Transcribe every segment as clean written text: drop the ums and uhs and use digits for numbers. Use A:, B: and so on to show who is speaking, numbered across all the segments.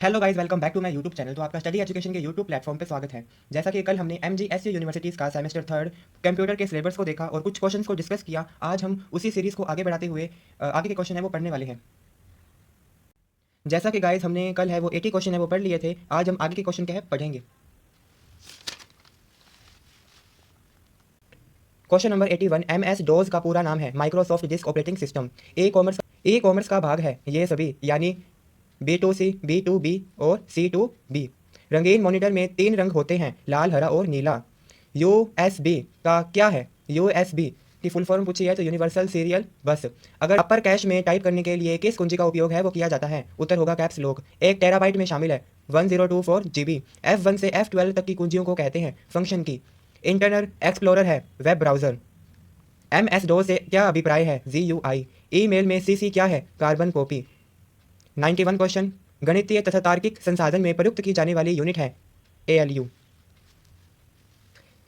A: Hello guys, welcome back to my YouTube channel. तो आपका study education के YouTube platform पे स्वागत है। जैसा कि कल हमने MGSU यूनिवर्सिटीज़ का सेमेस्टर थर्ड कंप्यूटर के सिलेबस को देखा और कुछ क्वेश्चंस को डिस्कस किया। आज हम उसी सीरीज़ को आगे बढ़ाते हुए आगे के क्वेश्चन है वो पढ़ने वाले हैं। जैसा कि गाइस हमने कल है वो 80 क्वेश्चन है वो पढ़ लिए थे। आज हम आगे के क्वेश्चन क्या है पढ़ेंगे। क्वेश्चन नंबर 81, MS डोज का पूरा नाम है Microsoft disk operating system. E commerce का भाग है ये सभी, यानी B2C, B2B और C2B। रंगीन मॉनिटर में 3 रंग होते हैं, लाल, हरा और नीला। USB का क्या है? USB की फुल फॉर्म पूछी है तो यूनिवर्सल सीरियल बस। अगर अपर कैश में टाइप करने के लिए किस कुंजी का उपयोग है वो किया जाता है? उत्तर होगा कैप्स लॉक। 1 टेराबाइट में शामिल है 1024 GB। F1 से F12 तक की कुंजियों को कहते हैं फंक्शन की। इंटरनल एक्सप्लोरर है वेब ब्राउज़र। MS डो से क्या अभिप्राय है? GUI। ईमेल में CC क्या है? Carbon copy. 91 क्वेश्चन, गणितीय तथा तार्किक संसाधन में प्रयुक्त की जाने वाली यूनिट है ALU।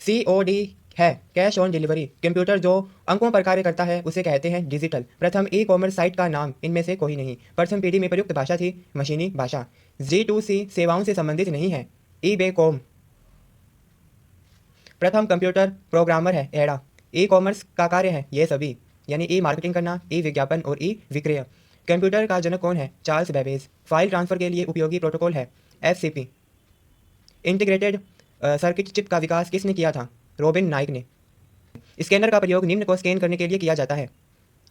A: COD है कैश ऑन डिलीवरी। कंप्यूटर जो अंकों पर कार्य करता है उसे कहते हैं डिजिटल। प्रथम ई कॉमर्स साइट का नाम इनमें से कोई नहीं। प्रथम पीढ़ी में प्रयुक्त भाषा थी मशीनी भाषा। G2C सेवाओं से संबंधित नहीं है eBay कॉम। प्रथम कंप्यूटर प्रोग्रामर है एडा। ई कॉमर्स का कार्य है ये सभी, यानी ई मार्केटिंग करना, ई विज्ञापन और ई विक्रय। कंप्यूटर का जनक कौन है? Charles Babbage. फाइल ट्रांसफर के लिए उपयोगी प्रोटोकॉल है FCP। इंटीग्रेटेड सर्किट चिप का विकास किसने किया था? रॉबिन नाइक ने। स्कैनर का प्रयोग निम्न को स्कैन करने के लिए किया जाता है।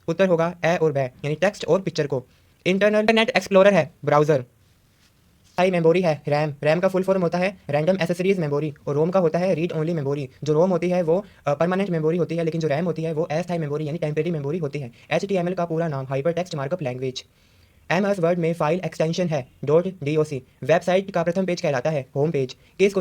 A: उत्तर होगा ए और बै, यानी टेक्स्ट और पिक्चर को। इंटरनेट एक्सप्लोरर है ब्राउजर। हाई मेमोरी है रैम। रैम का फुल फॉर्म होता है रैंडम एसेसरीज मेमोरी और रोम का होता है रीड ओनली मेमोरी। जो रोम होती है वो परमानेंट मेमोरी होती है, लेकिन जो रैम होती है वो अस्थायी मेमोरी यानी टेम्परेरी मेमोरी होती है। HTML का पूरा नाम hyper text markup language. MS word में फाइल एक्सटेंशन है .doc। वेबसाइट का प्रथम पेज कहलाता है होम पेज। किस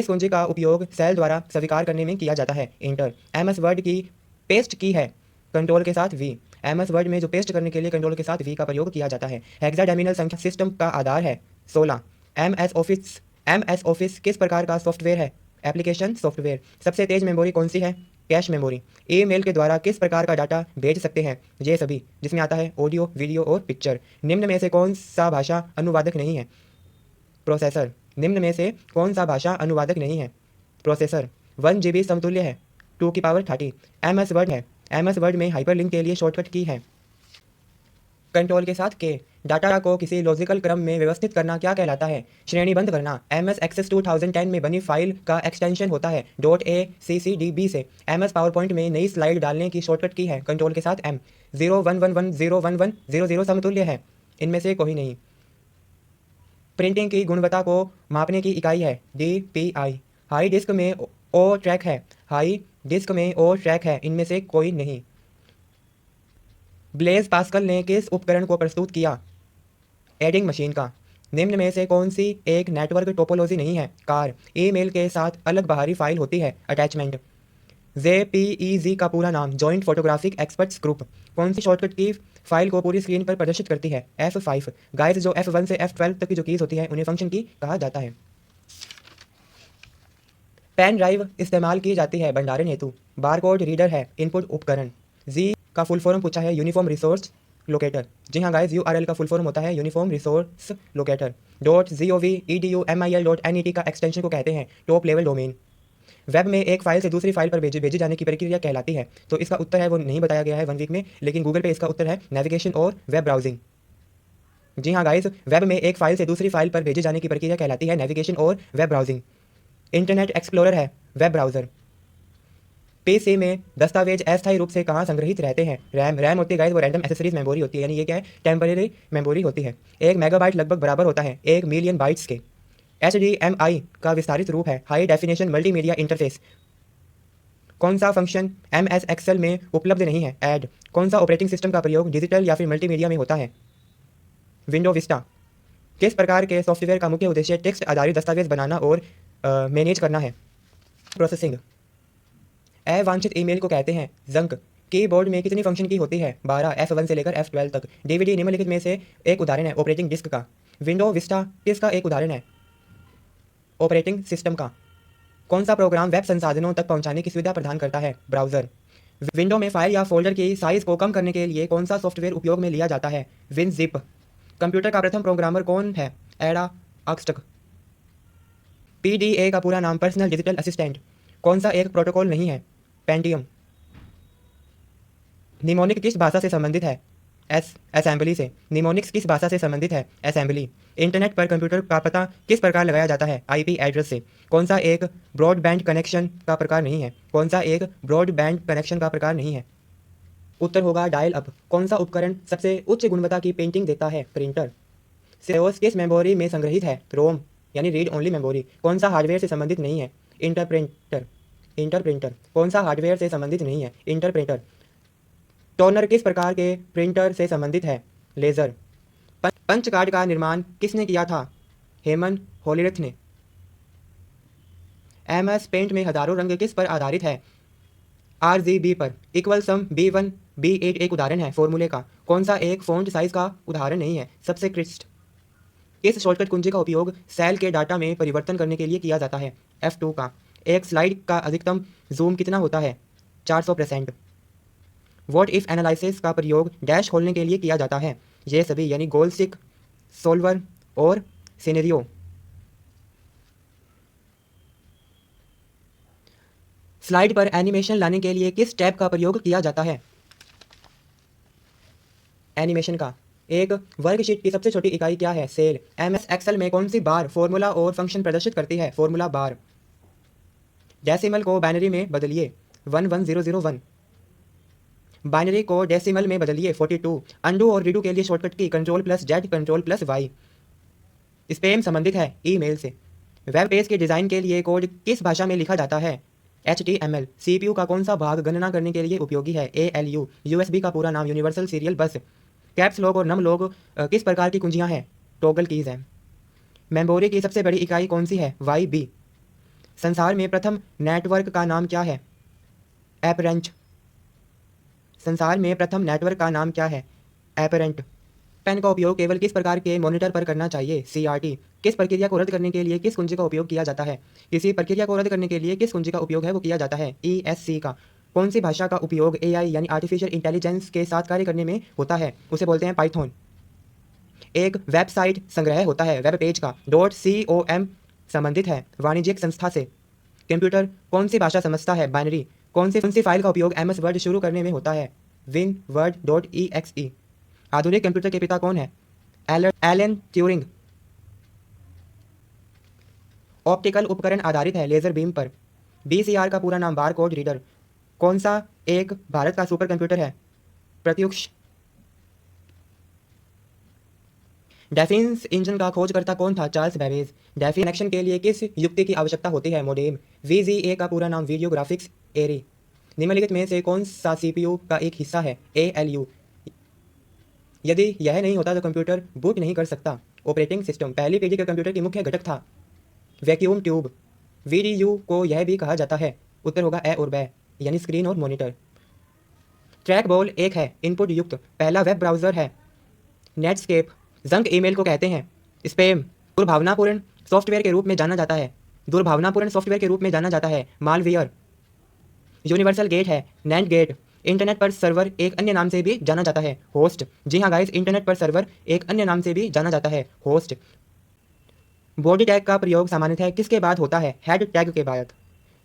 A: कुंजी का उपयोग सेल द्वारा स्वीकार करने में किया जाता है? इंटर। MS वर्ड की पेस्ट की है कंट्रोल के साथ V। MS वर्ड में जो पेस्ट करने के लिए कंट्रोल के साथ V का प्रयोग किया जाता है। हेक्साडेसिमल संख्या सिस्टम का आधार है 16। MS ऑफिस किस प्रकार का सॉफ्टवेयर है? Application software. सबसे तेज मेमोरी कौन सी है? Cache memory. ईमेल के द्वारा किस प्रकार का डाटा भेज सकते हैं? ये सभी, जिसमें आता है ऑडियो, वीडियो और पिक्चर। निम्न में से कौन सा भाषा अनुवादक नहीं है? प्रोसेसर। निम्न में से कौन सा भाषा अनुवादक नहीं है? प्रोसेसर। 1 GB समतुल्य है 2 की पावर 30। MS वर्ड है। MS वर्ड में हाइपरलिंक के लिए शॉर्टकट की है कंट्रोल के साथ के। डाटा को किसी लॉजिकल क्रम में व्यवस्थित करना क्या कहलाता है? श्रेणीबद्ध करना। MS एक्सेस 2010 में बनी फाइल का एक्सटेंशन होता है .ACCDB से। MS पावरपॉइंट में नई स्लाइड डालने की शॉर्टकट की है कंट्रोल के साथ M। 0111011100 समतुल्य है इनमें से कोई नहीं। प्रिंटिंग की गुणवत्ता को मापने की इकाई है DPI। हाई डिस्क में O ट्रैक है। हाई डिस्क में O ट्रैक है इनमें से कोई नहीं। ब्लेज पास्कल ने किस उपकरण को प्रस्तुत किया? एडिंग मशीन का। निम्न में से कौन सी एक नेटवर्क टोपोलॉजी नहीं है? कार। ईमेल के साथ अलग बाहरी फाइल होती है अटैचमेंट। JPEG का पूरा नाम जॉइंट फोटोग्राफिक एक्सपर्ट्स ग्रुप। कौन सी शॉर्टकट की फाइल को पूरी स्क्रीन पर प्रदर्शित करती है? F5। गाइस, जो F1 से F12 तक की जो कीज होती है उन्हें फंक्शन की कहा जाता है। पेन ड्राइव इस्तेमाल की जाती है भंडारण हेतु। बारकोड रीडर है इनपुट उपकरण। जी का फुल फॉर्म पूछा है यूनिफॉर्म रिसोर्स लोकेटर। जी हाँ गाइस, URL का फुल फॉर्म होता है यूनिफॉर्म रिसोर्स लोकेटर। .gov.edu.mit का एक्सटेंशन को कहते हैं टॉप लेवल डोमेन। वेब में एक फाइल से दूसरी फाइल पर भेजे जाने की प्रक्रिया कहलाती है। तो इसका उत्तर है वो नहीं बताया गया है 1 वीक में, लेकिन गूगल पे इसका उत्तर है नेविगेशन और वेब ब्राउजिंग। जी हाँ गाइस, वेब में एक फाइल से दूसरी फाइल पर भेजे जाने की प्रक्रिया कहलाती है नेविगेशन और वेब ब्राउजिंग। इंटरनेट एक्सप्लोरर है वेब ब्राउजर। PC में दस्तावेज अस्थायी रूप से कहाँ संग्रहित रहते हैं? रैम होती है गाइस वो रैंडम एसेसरीज मेमोरी होती है, यानी ये क्या है? टेम्परेरी मेमोरी होती है। 1 मेगाबाइट लगभग बराबर होता है 1 मिलियन बाइट्स के। HDMI का विस्तारित रूप है हाई डेफिनेशन मल्टीमीडिया इंटरफेस। कौन सा फंक्शन MS एक्सेल में उपलब्ध नहीं है? ऐड। कौन सा ऑपरेटिंग सिस्टम का प्रयोग डिजिटल या फिर मल्टीमीडिया में होता है? Window Vista. किस प्रकार के सॉफ्टवेयर का मुख्य उद्देश्य टेक्स्ट आधारित दस्तावेज बनाना और मैनेज करना है? प्रोसेसिंग। अवांछित ईमेल को कहते हैं जंक। कीबोर्ड में कितनी फंक्शन की होती है? 12। F1 से लेकर F12 तक। DVD निम्नलिखित में से एक उदाहरण है ऑपरेटिंग डिस्क का। विंडो विस्टा किसका एक उदाहरण है? ऑपरेटिंग सिस्टम का। कौन सा प्रोग्राम वेब संसाधनों तक पहुंचाने की सुविधा प्रदान करता है? ब्राउजर। विंडो में फाइल या फोल्डर की साइज को कम करने के लिए कौन सा सॉफ्टवेयर उपयोग में लिया जाता है? विनजिप। कंप्यूटर का प्रथम प्रोग्रामर कौन है? एडा अक्सटक। PDA का पूरा नाम पर्सनल डिजिटल असिस्टेंट। कौन सा एक प्रोटोकॉल नहीं है? पेंटियम। निमोनिक किस भाषा से संबंधित है? असेंबली से। निमोनिक्स किस भाषा से संबंधित है? असेंबली। इंटरनेट पर कंप्यूटर का पता किस प्रकार लगाया जाता है? IP एड्रेस से। कौन सा एक ब्रॉडबैंड कनेक्शन का प्रकार नहीं है? कौन सा एक ब्रॉडबैंड कनेक्शन का प्रकार नहीं है? उत्तर होगा डायल अप। कौन सा उपकरण सबसे उच्च गुणवत्ता की प्रिंटिंग देता है? प्रिंटर। सिरोस किस मेमोरी में संग्रहित है? रोम यानी रीड ओनली मेमोरी। कौन सा हार्डवेयर से संबंधित नहीं है? इंटरप्रिंटर। कौन सा हार्डवेयर से संबंधित नहीं है? इंटरप्रिंटर। टोनर किस प्रकार के प्रिंटर से संबंधित है? लेजर। पंच कार्ड का निर्माण किसने किया था? हेमन होलीरथ ने। MS पेंट में हजारों रंग किस पर आधारित है? RGB पर। इक्वल सम B1 B8 एक उदाहरण है फॉर्मूले का। कौन सा एक फॉन्ट साइज का उदाहरण नहीं है? सबसे क्रिस्ट। इस शॉर्टकट कुंजी का उपयोग सेल के डाटा में परिवर्तन करने के लिए किया जाता है? F2 का। एक स्लाइड का अधिकतम जूम कितना होता है? 400%। व्हाट इफ एनालिसिस का प्रयोग डैश खोलने के लिए किया जाता है? ये सभी यानी गोल स्टिक, सोल्वर और सिनेरियो। स्लाइड पर एनिमेशन लाने के लिए किस टैब का प्रयोग किया जाता है? एनिमेशन का। एक वर्कशीट की सबसे छोटी इकाई क्या है? सेल। MS एक्सेल में कौन सी बार फॉर्मूला और फंक्शन प्रदर्शित करती है? Formula bar. डेसिमल को बाइनरी में बदलिए। 11001। बाइनरी को डेसिमल में बदलिए। 42। अंडू और रीडू के लिए शॉर्टकट की Ctrl+Z Ctrl+Y। स्पैम संबंधित है ईमेल से। वेब पेज के डिज़ाइन के लिए कोड किस भाषा में लिखा जाता है? HTML। CPU का कौन सा भाग गणना करने के लिए उपयोगी है? ALU। USB का पूरा नाम यूनिवर्सल सीरियल बस। कैप्स लॉक और नम लॉक किस प्रकार की कुंजियां हैं? टॉगल कीज हैं। मेमोरी की सबसे बड़ी इकाई कौन सी है? YB। संसार में प्रथम नेटवर्क का नाम क्या है? एपरेंट। संसार में प्रथम नेटवर्क का नाम क्या है? एपरेंट। पेन का उपयोग केवल किस प्रकार के मॉनिटर पर करना चाहिए? CRT। किस प्रक्रिया को रद्द करने के लिए किस कुंजी का उपयोग किया जाता है? किसी प्रक्रिया को रद्द करने के लिए किस कुंजी का उपयोग है वो किया जाता है? ESC का। कौन सी भाषा का उपयोग AI यानी आर्टिफिशियल इंटेलिजेंस के साथ कार्य करने में होता है? उसे बोलते हैं पाइथन। एक वेबसाइट संग्रह होता है वेब पेज का। .com संबंधित है वाणिज्यिक संस्था से। कंप्यूटर कौन सी भाषा समझता है? बाइनरी। कौन सी फाइल का उपयोग MS वर्ड शुरू करने में होता है? WinWord.exe। आधुनिक कंप्यूटर के पिता कौन है? Alan Turing. ऑप्टिकल उपकरण आधारित है लेजर बीम पर। BCR का पूरा नाम बार कोड रीडर। कौन सा एक भारत का सुपर कंप्यूटर है? प्रत्युष। डेफिन्स इंजन का खोजकर्ता कौन था? Charles Babbage. डेफिन कनेक्शन के लिए किस युक्ति की आवश्यकता होती है? मोडेम। VGA का पूरा नाम वीडियो ग्राफिक्स एरे। निम्नलिखित में से कौन सा CPU का एक हिस्सा है? ALU। यदि यह नहीं होता तो कंप्यूटर बूट नहीं कर सकता। ऑपरेटिंग सिस्टम पहली पीढ़ी के कंप्यूटर की मुख्य घटक था। Vacuum tube. VDU को यह भी कहा जाता है। उत्तर होगा ए और बै यानी स्क्रीन और मॉनिटर। ट्रैक बॉल एक है इनपुट युक्त पहला वेब ब्राउज़र है। नेटस्केप। जंक ईमेल को कहते हैं। स्पैम दुर्भावनापूर्ण सॉफ्टवेयर के रूप में जाना जाता है। दुर्भावनापूर्ण सॉफ्टवेयर के रूप में जाना जाता है। मालवेयर। यूनिवर्सल गेट है नैंड गेट। इंटरनेट पर सर्वर एक अन्य नाम से भी जाना जाता है। होस्ट। जी हाँ गाइस, इंटरनेट पर सर्वर एक अन्य नाम से भी जाना जाता है। होस्ट। बॉडी टैग का प्रयोग सामान्यतः किसके बाद होता है? हेड टैग के बाद।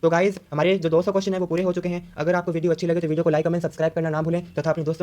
A: तो गाइस हमारे जो 200 क्वेश्चन है वो पूरे हो चुके हैं। अगर आपको वीडियो अच्छी लगे तो वीडियो को लाइक कमेंट सब्सक्राइब करना ना भूलें तथा अपने दोस्तों के